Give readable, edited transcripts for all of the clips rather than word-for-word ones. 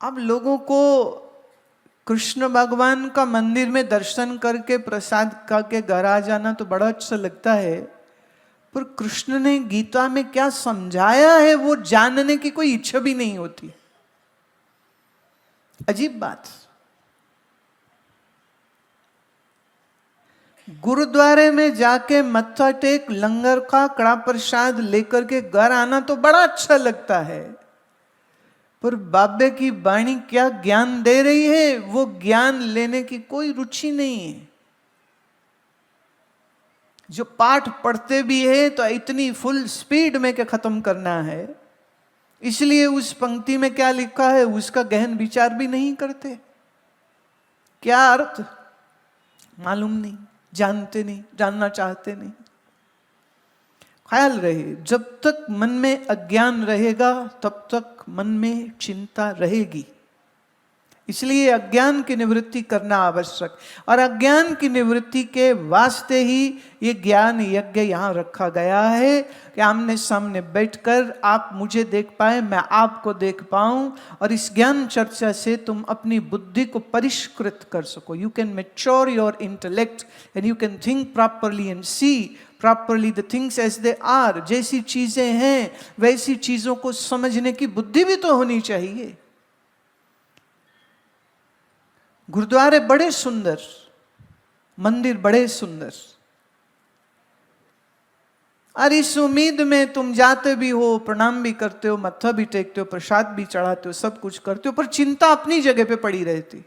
अब लोगों को कृष्ण भगवान का मंदिर में दर्शन करके प्रसाद खा के घर आ जाना तो बड़ा अच्छा लगता है, पर कृष्ण ने गीता में क्या समझाया है वो जानने की कोई इच्छा भी नहीं होती। अजीब बात। गुरुद्वारे में जाके मत्था टेक, लंगर का कड़ा प्रसाद लेकर के घर आना तो बड़ा अच्छा लगता है, पर बाबे की वाणी क्या ज्ञान दे रही है वो ज्ञान लेने की कोई रुचि नहीं है। जो पाठ पढ़ते भी है तो इतनी फुल स्पीड में के खत्म करना है, इसलिए उस पंक्ति में क्या लिखा है उसका गहन विचार भी नहीं करते। क्या अर्थ मालूम नहीं, जानते नहीं, जानना चाहते नहीं। ख्याल रहे, जब तक मन में अज्ञान रहेगा तब तक मन में चिंता रहेगी। इसलिए अज्ञान की निवृत्ति करना आवश्यक, और अज्ञान की निवृत्ति के वास्ते ही ये ज्ञान यज्ञ यहाँ रखा गया है कि आमने सामने बैठकर आप मुझे देख पाए, मैं आपको देख पाऊं, और इस ज्ञान चर्चा से तुम अपनी बुद्धि को परिष्कृत कर सको। You can mature your intellect and you can think properly and see properly the things as they are. जैसी चीजें हैं वैसी चीजों को समझने की बुद्धि भी तो होनी चाहिए। गुरुद्वारे बड़े सुंदर, मंदिर बड़े सुंदर, और इस उम्मीद में तुम जाते भी हो, प्रणाम भी करते हो, मत्था भी टेकते हो, प्रसाद भी चढ़ाते हो, सब कुछ करते हो, पर चिंता अपनी जगह पे पड़ी रहती।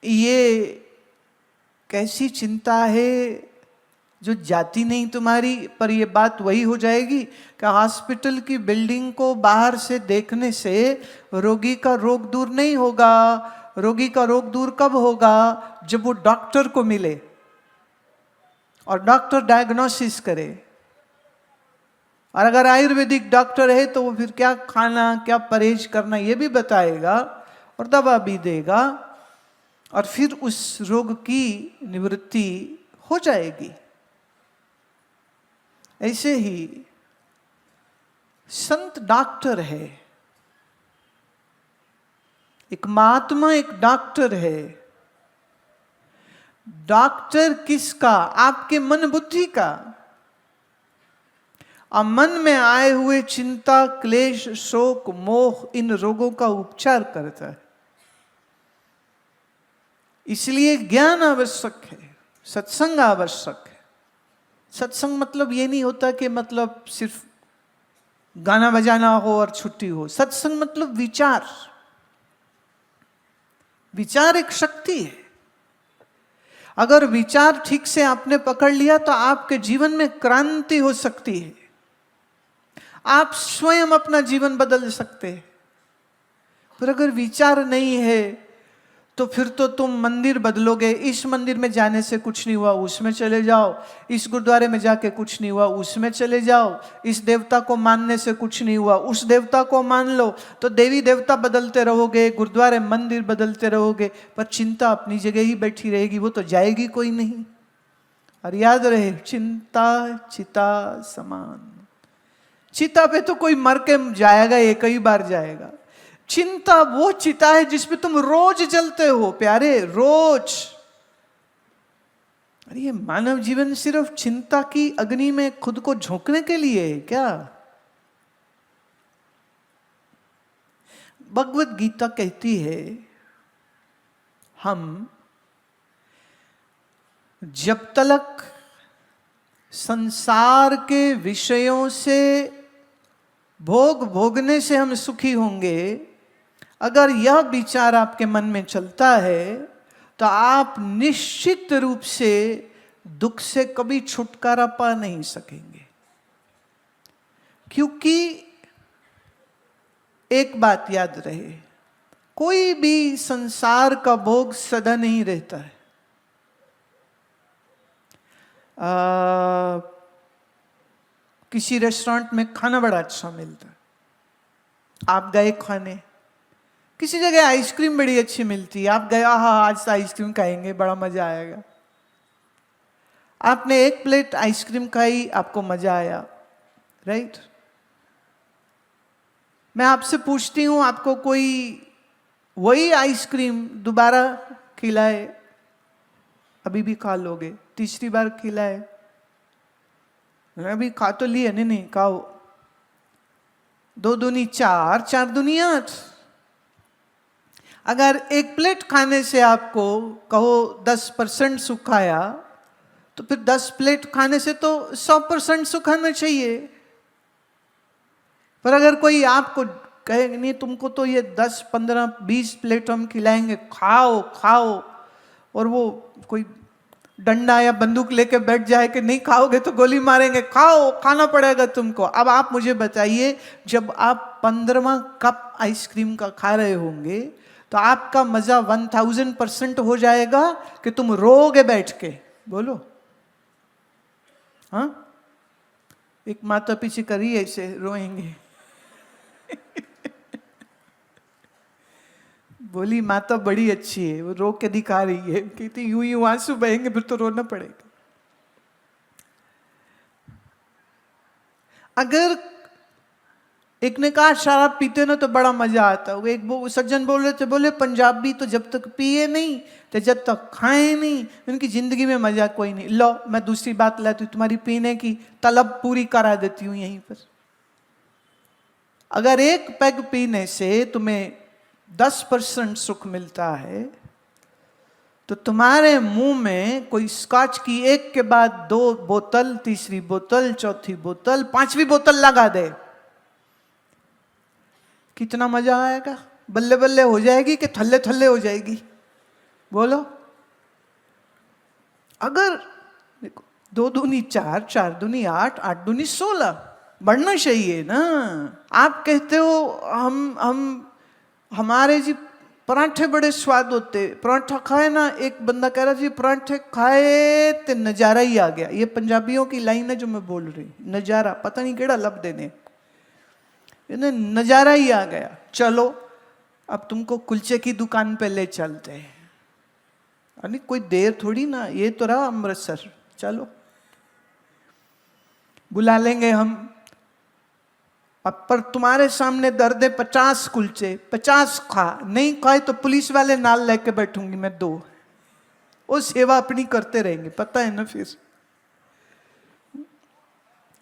ये कैसी चिंता है जो जाती नहीं तुम्हारी। पर यह बात वही हो जाएगी कि हॉस्पिटल की बिल्डिंग को बाहर से देखने से रोगी का रोग दूर नहीं होगा। रोगी का रोग दूर कब होगा? जब वो डॉक्टर को मिले और डॉक्टर डायग्नोसिस करे। और अगर आयुर्वेदिक डॉक्टर है तो वो फिर क्या खाना, क्या परहेज करना ये भी बताएगा और दवा भी देगा, और फिर उस रोग की निवृत्ति हो जाएगी। ऐसे ही संत डॉक्टर है, एक महात्मा एक डॉक्टर है। डॉक्टर किसका? आपके मन बुद्धि का। और मन में आए हुए चिंता, क्लेश, शोक, मोह, इन रोगों का उपचार करता है। इसलिए ज्ञान आवश्यक है, सत्संग आवश्यक है। सत्संग मतलब ये नहीं होता कि मतलब सिर्फ गाना बजाना हो और छुट्टी हो। सत्संग मतलब विचार। विचार एक शक्ति है। अगर विचार ठीक से आपने पकड़ लिया तो आपके जीवन में क्रांति हो सकती है। आप स्वयं अपना जीवन बदल सकते हैं। पर अगर विचार नहीं है तो फिर तो तुम मंदिर बदलोगे। इस मंदिर में जाने से कुछ नहीं हुआ, उसमें चले जाओ। इस गुरुद्वारे में जाके कुछ नहीं हुआ, उसमें चले जाओ। इस देवता को मानने से कुछ नहीं हुआ, उस देवता को मान लो। तो देवी देवता बदलते रहोगे, गुरुद्वारे मंदिर बदलते रहोगे, पर चिंता अपनी जगह ही बैठी रहेगी, वो तो जाएगी कोई नहीं। और याद रहे, चिंता चिता समान। चिता पे तो कोई मर के जाएगा, एक ही बार जाएगा। चिंता वो चिता है जिसपे तुम रोज जलते हो प्यारे, रोज। अरे ये मानव जीवन सिर्फ चिंता की अग्नि में खुद को झोंकने के लिए है क्या? भगवत गीता कहती है, हम जब तक संसार के विषयों से भोगने से हम सुखी होंगे, अगर यह विचार आपके मन में चलता है तो आप निश्चित रूप से दुख से कभी छुटकारा पा नहीं सकेंगे। क्योंकि एक बात याद रहे, कोई भी संसार का भोग सदा नहीं रहता है। किसी रेस्टोरेंट में खाना बड़ा अच्छा मिलता है, आप गए खाने। किसी जगह आइसक्रीम बड़ी अच्छी मिलती है, आप गए, हाँ आज आइसक्रीम खाएंगे, बड़ा मजा आएगा। आपने एक प्लेट आइसक्रीम खाई, आपको मजा आया, राइट? मैं आपसे पूछती हूं, आपको कोई वही आइसक्रीम दोबारा खिलाए, अभी भी खा लोगे? तीसरी बार खिलाए, अभी खा तो लिए, नहीं नहीं खाओ, 2 दूनी 4, 4 दूनी 8। अगर एक प्लेट खाने से आपको कहो 10% सुख आया, तो फिर 10 प्लेट खाने से तो 100% सुख आना चाहिए। पर अगर कोई आपको कहे नहीं तुमको तो ये 10, 15, 20 प्लेट हम खिलाएंगे, खाओ खाओ, और वो कोई डंडा या बंदूक लेके बैठ जाए कि नहीं खाओगे तो गोली मारेंगे, खाओ, खाना पड़ेगा तुमको। अब आप मुझे बताइए, जब आप 15वां कप आइसक्रीम का खा रहे होंगे तो आपका मजा 1000% हो जाएगा कि तुम रोगे बैठ के? बोलो हाँ? एक माता पीछे करिए, ऐसे रोएंगे। बोली माता बड़ी अच्छी है, वो रो के दिखा रही है, कहती यूं यूं आंसू बहेंगे फिर तो रोना पड़ेगा। अगर एक ने कहा शराब पीते ना तो बड़ा मजा आता है, एक वो सज्जन बोल रहे थे, बोले पंजाबी तो जब तक पिए नहीं तो जब तक खाए नहीं उनकी जिंदगी में मजा कोई नहीं। लो मैं दूसरी बात लाती हूँ, तुम्हारी पीने की तलब पूरी करा देती हूँ यहीं पर। अगर एक पैग पीने से तुम्हें 10% सुख मिलता है, तो तुम्हारे मुंह में कोई स्कॉच की एक के बाद 2 बोतल, तीसरी बोतल, चौथी बोतल, 5वीं बोतल लगा दे, कितना मजा आएगा? बल्ले बल्ले हो जाएगी कि थल्ले थल्ले हो जाएगी? बोलो। अगर देखो 2 दूनी 4, 4 दूनी 8, 8 दूनी 16, बढ़ना चाहिए ना। आप कहते हो हमारे जी पराठे बड़े स्वाद होते, पराठा खाए ना, एक बंदा कह रहा जी पराठे खाए तो नजारा ही आ गया। ये पंजाबियों की लाइन है जो मैं बोल रही, नजारा, पता नहीं केड़ा लब देने, नजारा ही आ गया। चलो अब तुमको कुलचे की दुकान पे ले चलते हैं, अरे कोई देर थोड़ी ना, ये तो रहा अमृतसर, चलो बुला लेंगे हम। अब पर तुम्हारे सामने दर्द 50 कुलचे, 50 खा, नहीं खाए तो पुलिस वाले नाल लेके बैठूंगी मैं 2, वो सेवा अपनी करते रहेंगे, पता है ना? फिर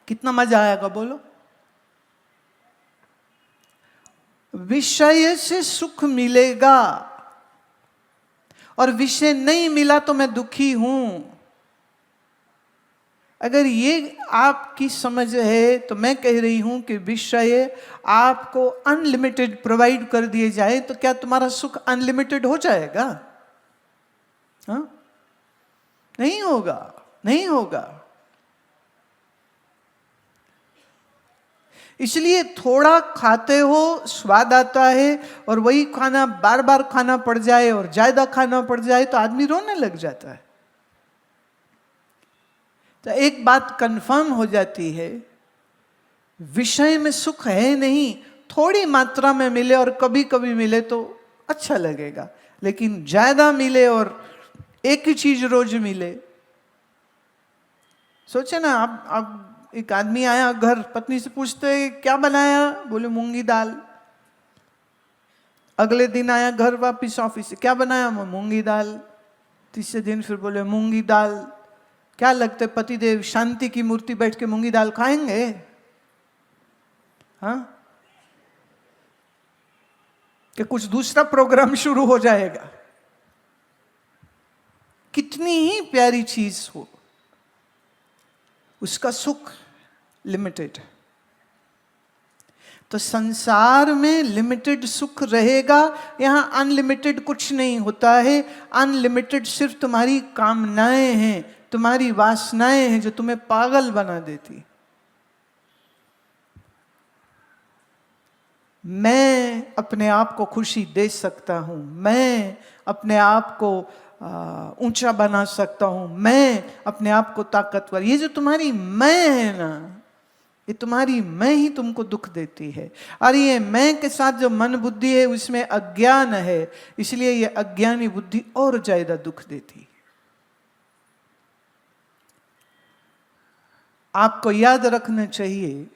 कितना मजा आएगा बोलो। विषय से सुख मिलेगा और विषय नहीं मिला तो मैं दुखी हूं। अगर ये आपकी समझ है तो मैं कह रही हूं कि विषय आपको अनलिमिटेड प्रोवाइड कर दिए जाए तो क्या तुम्हारा सुख अनलिमिटेड हो जाएगा? हाँ? नहीं होगा, नहीं होगा। इसलिए थोड़ा खाते हो स्वाद आता है, और वही खाना बार बार खाना पड़ जाए और ज्यादा खाना पड़ जाए तो आदमी रोने लग जाता है। तो एक बात कंफर्म हो जाती है, विषय में सुख है नहीं, थोड़ी मात्रा में मिले और कभी कभी मिले तो अच्छा लगेगा, लेकिन ज्यादा मिले और एक ही चीज रोज मिले। सोचे ना, आप एक आदमी आया घर, पत्नी से पूछते क्या बनाया, बोले मूंगी दाल। अगले दिन आया घर वापिस ऑफिस से, क्या बनाया, मूंगी दाल। तीसरे दिन फिर बोले मूंगी दाल। क्या लगते पतिदेव शांति की मूर्ति बैठ के मूंगी दाल खाएंगे? हाँ? कि कुछ दूसरा प्रोग्राम शुरू हो जाएगा? कितनी ही प्यारी चीज हो, उसका सुख लिमिटेड। तो संसार में लिमिटेड सुख रहेगा, यहां अनलिमिटेड कुछ नहीं होता है। अनलिमिटेड सिर्फ तुम्हारी कामनाएं हैं, तुम्हारी वासनाएं हैं जो तुम्हें पागल बना देती। मैं अपने आप को खुशी दे सकता हूं, मैं अपने आप को ऊंचा बना सकता हूं, मैं अपने आप को ताकतवर। ये जो तुम्हारी मैं है ना, ये तुम्हारी मैं ही तुमको दुख देती है। और ये मैं के साथ जो मन बुद्धि है उसमें अज्ञान है, इसलिए ये अज्ञानी बुद्धि और ज्यादा दुख देती। आपको याद रखना चाहिए,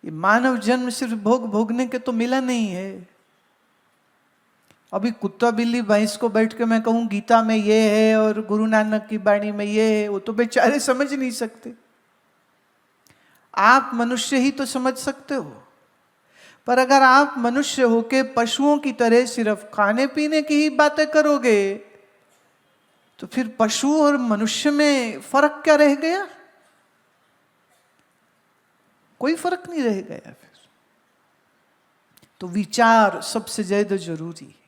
ये मानव जन्म सिर्फ भोग भोगने के तो मिला नहीं है। अभी कुत्ता बिल्ली भैंस को बैठ के मैं कहूं गीता में ये है और गुरु नानक की वाणी में ये है, वो तो बेचारे समझ नहीं सकते। आप मनुष्य ही तो समझ सकते हो, पर अगर आप मनुष्य होके पशुओं की तरह सिर्फ खाने पीने की ही बातें करोगे तो फिर पशु और मनुष्य में फर्क क्या रह गया? कोई फर्क नहीं रह गया फिर। तो विचार सबसे ज्यादा जरूरी है।